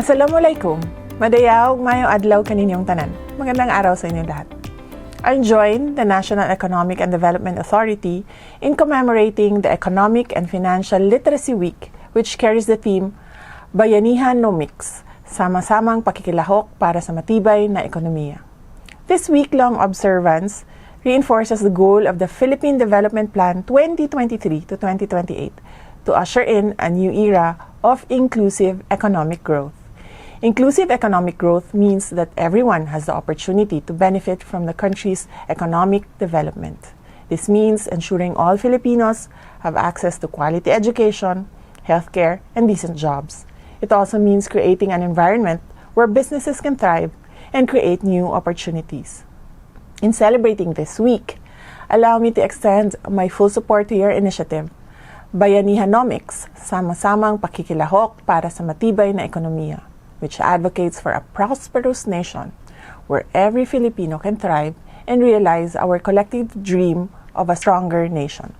Assalamualaikum. Madayaw, mayong adlaw kaninyong tanan. Magandang araw sa inyong lahat. I join the National Economic and Development Authority in commemorating the Economic and Financial Literacy Week, which carries the theme Bayanihanomics, Sama-samang Pakikilahok para sa Matibay na Ekonomiya. This week-long observance reinforces the goal of the Philippine Development Plan 2023 to 2028 to usher in a new era of inclusive economic growth. Inclusive economic growth means that everyone has the opportunity to benefit from the country's economic development. This means ensuring all Filipinos have access to quality education, healthcare, and decent jobs. It also means creating an environment where businesses can thrive and create new opportunities. In celebrating this week, allow me to extend my full support to your initiative, Bayanihanomics, Sama-samang Pakikilahok para sa Matibay na Ekonomiya, which advocates for a prosperous nation where every Filipino can thrive and realize our collective dream of a stronger nation.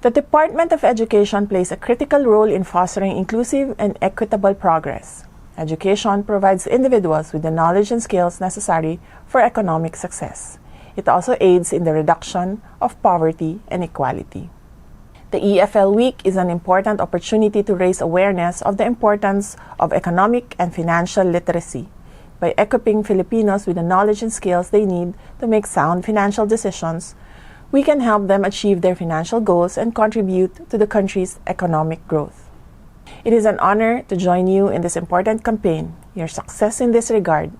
The Department of Education plays a critical role in fostering inclusive and equitable progress. Education provides individuals with the knowledge and skills necessary for economic success. It also aids in the reduction of poverty and inequality. The EFL Week is an important opportunity to raise awareness of the importance of economic and financial literacy. By equipping Filipinos with the knowledge and skills they need to make sound financial decisions, we can help them achieve their financial goals and contribute to the country's economic growth. It is an honor to join you in this important campaign. Your success in this regard,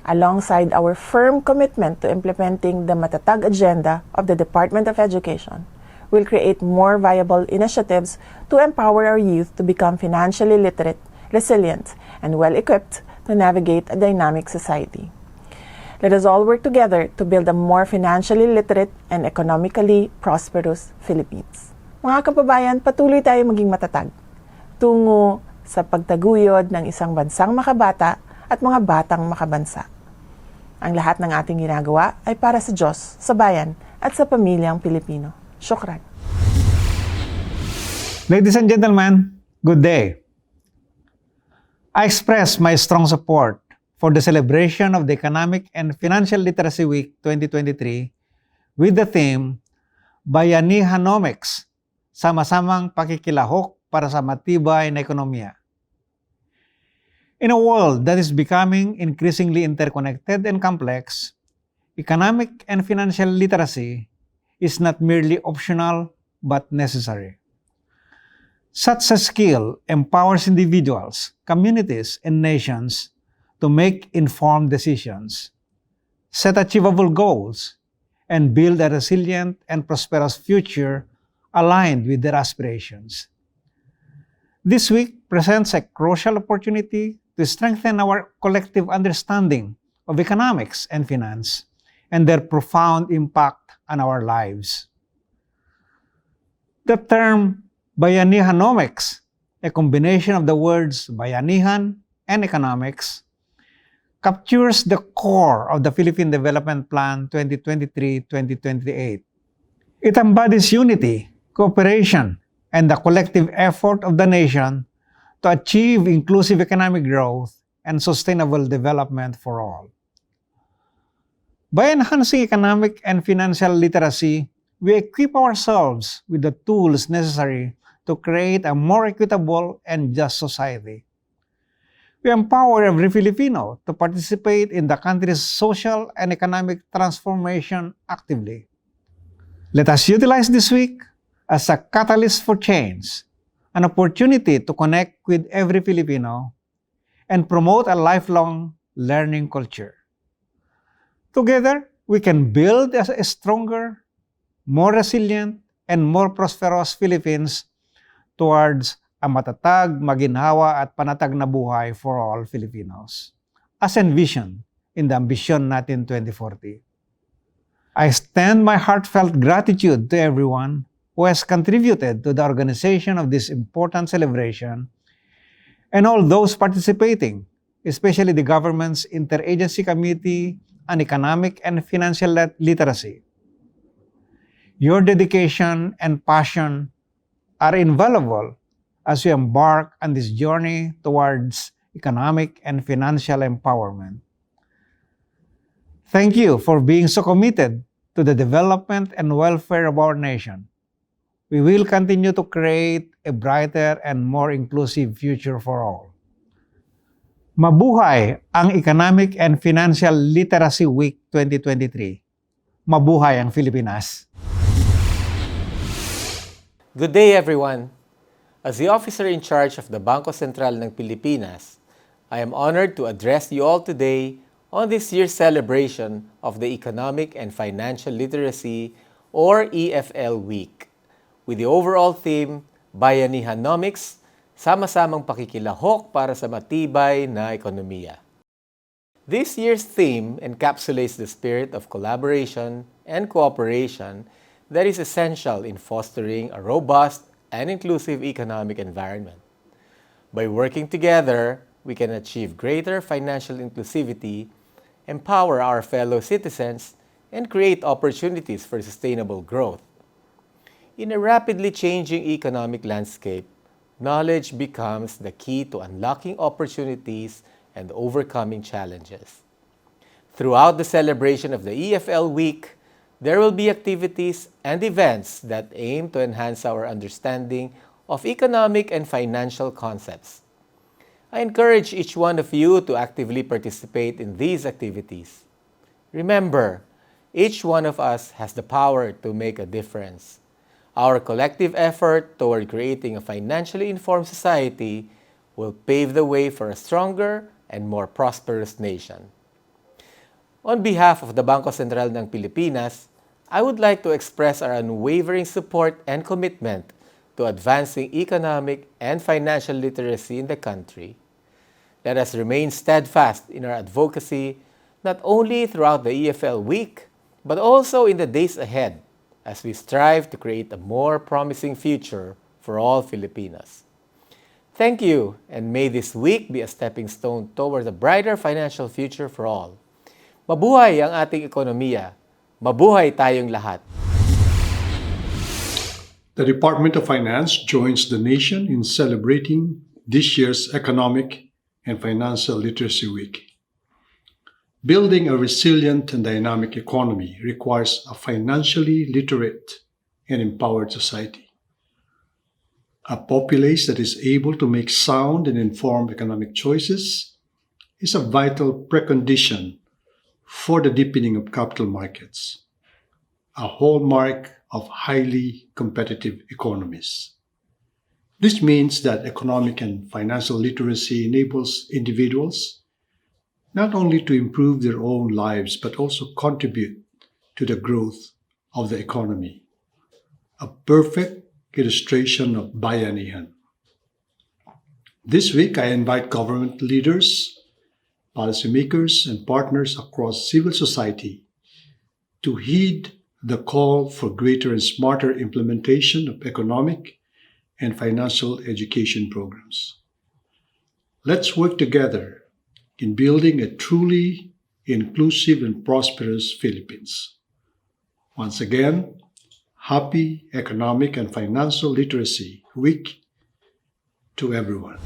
alongside our firm commitment to implementing the matatag agenda of the Department of Education, will create more viable initiatives to empower our youth to become financially literate, resilient, and well-equipped to navigate a dynamic society. Let us all work together to build a more financially literate and economically prosperous Philippines. Mga kababayan, patuloy tayo maging matatag tungo sa pagtaguyod ng isang bansang makabata at mga batang makabansa. Ang lahat ng ating ginagawa ay para sa Diyos, sa bayan, at sa pamilyang Pilipino. Shukran. Ladies and gentlemen, good day. I express my strong support for the celebration of the Economic and Financial Literacy Week 2023 with the theme Bayanihanomics, Sama-samang Pakikilahok para sa Matibay na Ekonomiya. In a world that is becoming increasingly interconnected and complex, economic and financial literacy is not merely optional but necessary. Such a skill empowers individuals, communities, and nations to make informed decisions, set achievable goals, and build a resilient and prosperous future aligned with their aspirations. This week presents a crucial opportunity to strengthen our collective understanding of economics and finance and their profound impact on our lives. The term Bayanihanomics, a combination of the words bayanihan and economics, captures the core of the Philippine Development Plan 2023-2028. It embodies unity, cooperation, and the collective effort of the nation to achieve inclusive economic growth and sustainable development for all. By enhancing economic and financial literacy, we equip ourselves with the tools necessary to create a more equitable and just society. We empower every Filipino to participate in the country's social and economic transformation actively. Let us utilize this week as a catalyst for change, an opportunity to connect with every Filipino, and promote a lifelong learning culture. Together, we can build a stronger, more resilient, and more prosperous Philippines towards a matatag, maginhawa, at panatag na buhay for all Filipinos, as envisioned in the Ambition Natin 2040. I extend my heartfelt gratitude to everyone who has contributed to the organization of this important celebration and all those participating, especially the government's Interagency Committee on Economic and Financial Literacy. Your dedication and passion are invaluable as we embark on this journey towards economic, and financial empowerment. Thank you for being so committed to the development and welfare of our nation. We will continue to create a brighter and more inclusive future for all. Mabuhay ang Economic and Financial Literacy Week 2023. Mabuhay ang Pilipinas. Good day, everyone. As the officer in charge of the Bangko Sentral ng Pilipinas, I am honored to address you all today on this year's celebration of the Economic and Financial Literacy or EFL Week, with the overall theme, Bayanihanomics, Sama-samang Pakikilahok para sa Matibay na Ekonomiya. This year's theme encapsulates the spirit of collaboration and cooperation that is essential in fostering a robust and inclusive economic environment. By working together, we can achieve greater financial inclusivity, empower our fellow citizens, and create opportunities for sustainable growth. In a rapidly changing economic landscape, knowledge becomes the key to unlocking opportunities and overcoming challenges. Throughout the celebration of the EFL Week, there will be activities and events that aim to enhance our understanding of economic and financial concepts. I encourage each one of you to actively participate in these activities. Remember, each one of us has the power to make a difference. Our collective effort toward creating a financially informed society will pave the way for a stronger and more prosperous nation. On behalf of the Bangko Sentral ng Pilipinas, I would like to express our unwavering support and commitment to advancing economic and financial literacy in the country. Let us remain steadfast in our advocacy, not only throughout the EFL Week, but also in the days ahead as we strive to create a more promising future for all Filipinos. Thank you, and may this week be a stepping stone toward a brighter financial future for all. Mabuhay ang ating ekonomiya. Mabuhay tayong lahat. The Department of Finance joins the nation in celebrating this year's Economic and Financial Literacy Week. Building a resilient and dynamic economy requires a financially literate and empowered society. A populace that is able to make sound and informed economic choices is a vital precondition for the deepening of capital markets, a hallmark of highly competitive economies. This means that economic and financial literacy enables individuals not only to improve their own lives but also contribute to the growth of the economy. A perfect illustration of bayanihan. This week, I invite government leaders, policymakers, and partners across civil society to heed the call for greater and smarter implementation of economic and financial education programs. Let's work together in building a truly inclusive and prosperous Philippines. Once again, happy Economic and Financial Literacy Week to everyone.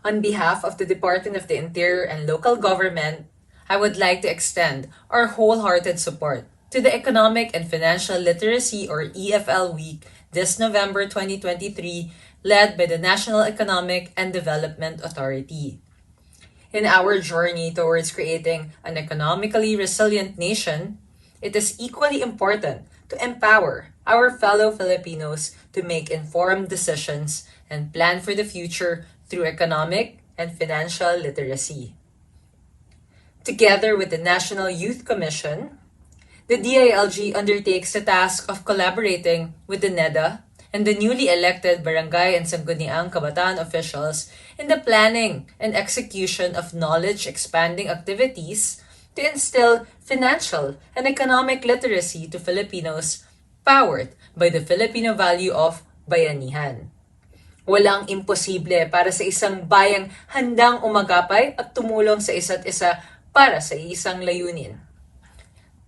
On behalf of the Department of the Interior and Local Government, I would like to extend our wholehearted support to the Economic and Financial Literacy or EFL Week this November 2023, led by the National Economic and Development Authority. In our journey towards creating an economically resilient nation, it is equally important to empower our fellow Filipinos to make informed decisions and plan for the future through economic and financial literacy. Together with the National Youth Commission, the DILG undertakes the task of collaborating with the NEDA and the newly elected Barangay and Sangguniang Kabataan officials in the planning and execution of knowledge-expanding activities to instill financial and economic literacy to Filipinos powered by the Filipino value of bayanihan. Walang imposible para sa isang bayang handang umagapay at tumulong sa isa't isa para sa isang layunin.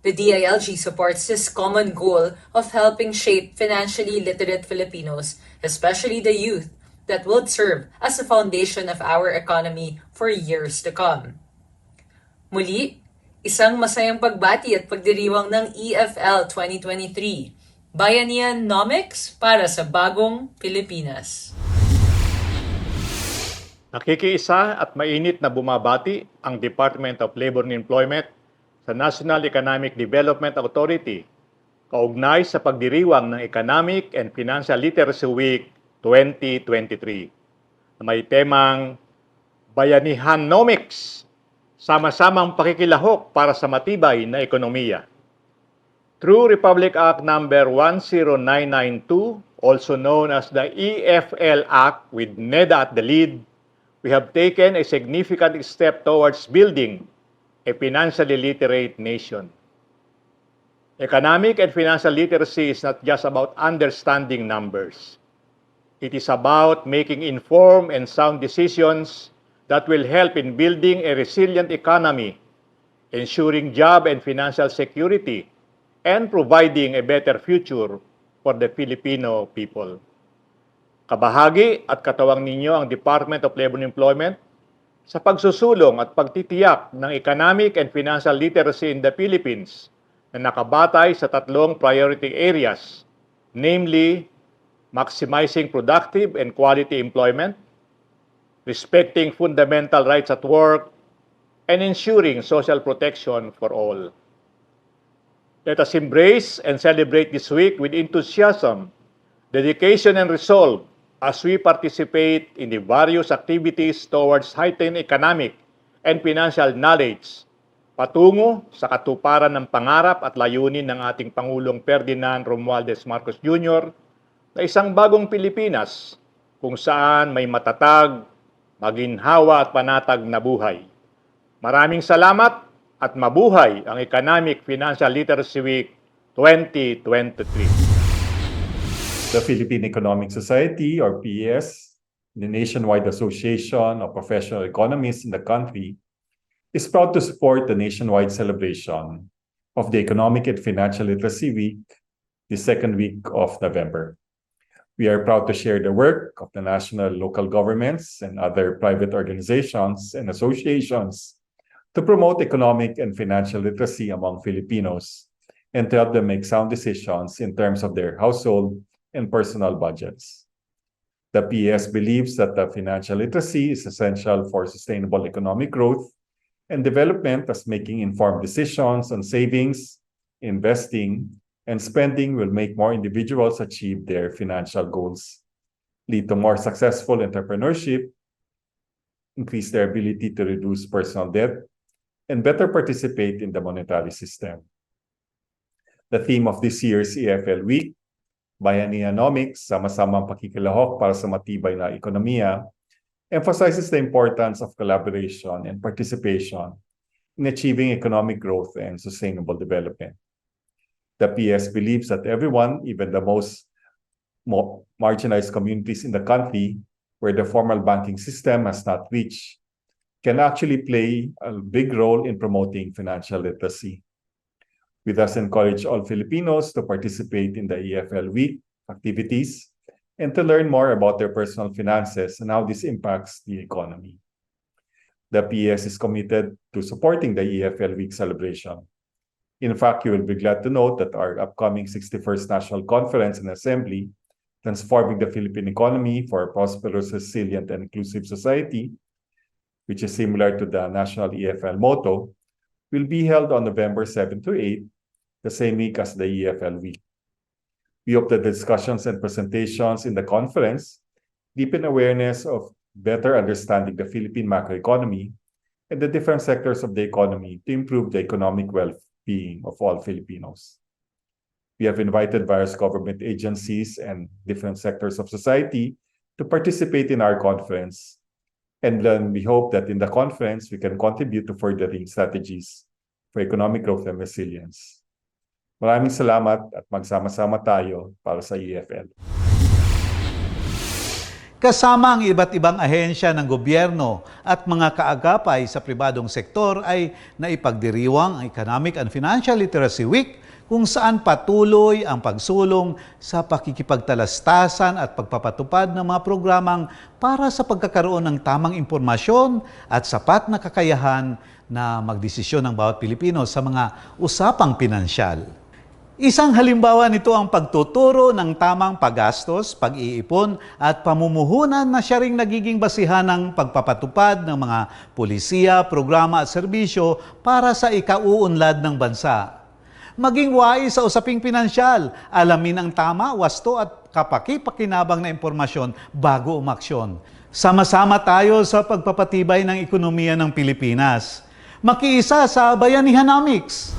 The DILG supports this common goal of helping shape financially literate Filipinos, especially the youth, that will serve as the foundation of our economy for years to come. Muli, isang masayang pagbati at pagdiriwang ng EFL 2023, Bayanihanomics para sa bagong Pilipinas. Nakikiisa at mainit na bumabati ang Department of Labor and Employment sa National Economic Development Authority kaugnay sa pagdiriwang ng Economic and Financial Literacy Week 2023 na may temang Bayanihanomics, Sama-samang Pakikilahok para sa Matibay na Ekonomiya. Through Republic Act No. 10992, also known as the EFL Act with NEDA at the lead, we have taken a significant step towards building a financially literate nation. Economic and financial literacy is not just about understanding numbers. It is about making informed and sound decisions that will help in building a resilient economy, ensuring job and financial security, and providing a better future for the Filipino people. Kabahagi at katawang ninyo ang Department of Labor and Employment sa pagsusulong at pagtitiyak ng economic and financial literacy in the Philippines na nakabatay sa tatlong priority areas, namely, maximizing productive and quality employment, respecting fundamental rights at work, and ensuring social protection for all. Let us embrace and celebrate this week with enthusiasm, dedication, and resolve as we participate in the various activities towards heightened economic and financial knowledge patungo sa katuparan ng pangarap at layunin ng ating Pangulong Ferdinand Romualdez Marcos Jr. na isang bagong Pilipinas kung saan may matatag, maginhawa at panatag na buhay. Maraming salamat at mabuhay ang Economic Financial Literacy Week 2023. The Philippine Economic Society, or PES, the nationwide association of professional economists in the country, is proud to support the nationwide celebration of the Economic and Financial Literacy Week, the second week of November. We are proud to share the work of the national, local governments, and other private organizations and associations to promote economic and financial literacy among Filipinos and to help them make sound decisions in terms of their household and personal budgets. The PES believes that the financial literacy is essential for sustainable economic growth and development, as making informed decisions on savings, investing, and spending will make more individuals achieve their financial goals, lead to more successful entrepreneurship, increase their ability to reduce personal debt, and better participate in the monetary system. The theme of this year's EFL Week, Bayanihanomics, Sama-samang Pakikilahok para sa Matibay na Ekonomiya, emphasizes the importance of collaboration and participation in achieving economic growth and sustainable development. The PS believes that everyone, even the most marginalized communities in the country where the formal banking system has not reached, can actually play a big role in promoting financial literacy. We thus encourage all Filipinos to participate in the EFL Week activities and to learn more about their personal finances and how this impacts the economy. The PS is committed to supporting the EFL Week celebration. In fact, you will be glad to note that our upcoming 61st National Conference and Assembly, Transforming the Philippine Economy for a Prosperous, Resilient, and Inclusive Society, which is similar to the national EFL motto, will be held on November 7 to 8, the same week as the EFL Week. We hope that the discussions and presentations in the conference deepen awareness of better understanding the Philippine macroeconomy and the different sectors of the economy to improve the economic well-being of all Filipinos. We have invited various government agencies and different sectors of society to participate in our conference, and then we hope that in the conference we can contribute to furthering strategies for economic growth and resilience. Maraming salamat at magsama-sama tayo para sa EFL. Kasama ang iba't ibang ahensya ng gobyerno at mga kaagapay sa pribadong sektor ay naipagdiriwang ang Economic and Financial Literacy Week kung saan patuloy ang pagsulong sa pakikipagtalastasan at pagpapatupad ng mga programang para sa pagkakaroon ng tamang impormasyon at sapat na kakayahan na magdesisyon ng bawat Pilipino sa mga usapang pinansyal. Isang halimbawa nito ang pagtuturo ng tamang paggastos, pag-iipon at pamumuhunan na siya ring nagiging basihan ng pagpapatupad ng mga pulisiya, programa at serbisyo para sa ikauunlad ng bansa. Maging wais sa usaping pinansyal, alamin ang tama, wasto at kapaki-pakinabang na impormasyon bago umaksyon. Sama-sama tayo sa pagpapatibay ng ekonomiya ng Pilipinas. Makiisa sa Bayanihanomics!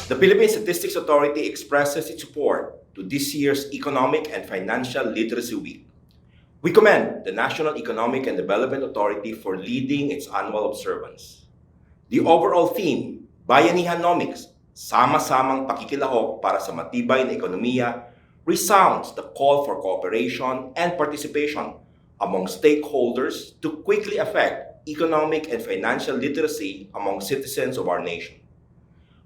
The Philippine Statistics Authority expresses its support to this year's Economic and Financial Literacy Week. We commend the National Economic and Development Authority for leading its annual observance. The overall theme, Bayanihanomics, Sama-samang Pakikilahok para sa Matibay na Ekonomiya, resounds the call for cooperation and participation among stakeholders to quickly affect economic and financial literacy among citizens of our nation.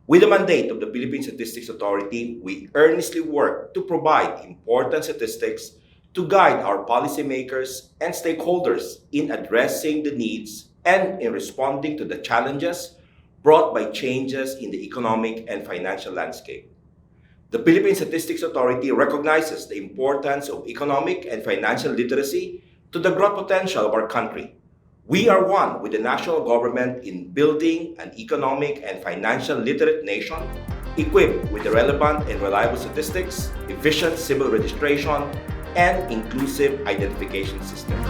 With the mandate of the Philippine Statistics Authority, we earnestly work to provide important statistics to guide our policymakers and stakeholders in addressing the needs and in responding to the challenges brought by changes in the economic and financial landscape. The Philippine Statistics Authority recognizes the importance of economic and financial literacy to the growth potential of our country. We are one with the national government in building an economic and financial literate nation equipped with the relevant and reliable statistics, efficient civil registration, and inclusive identification system.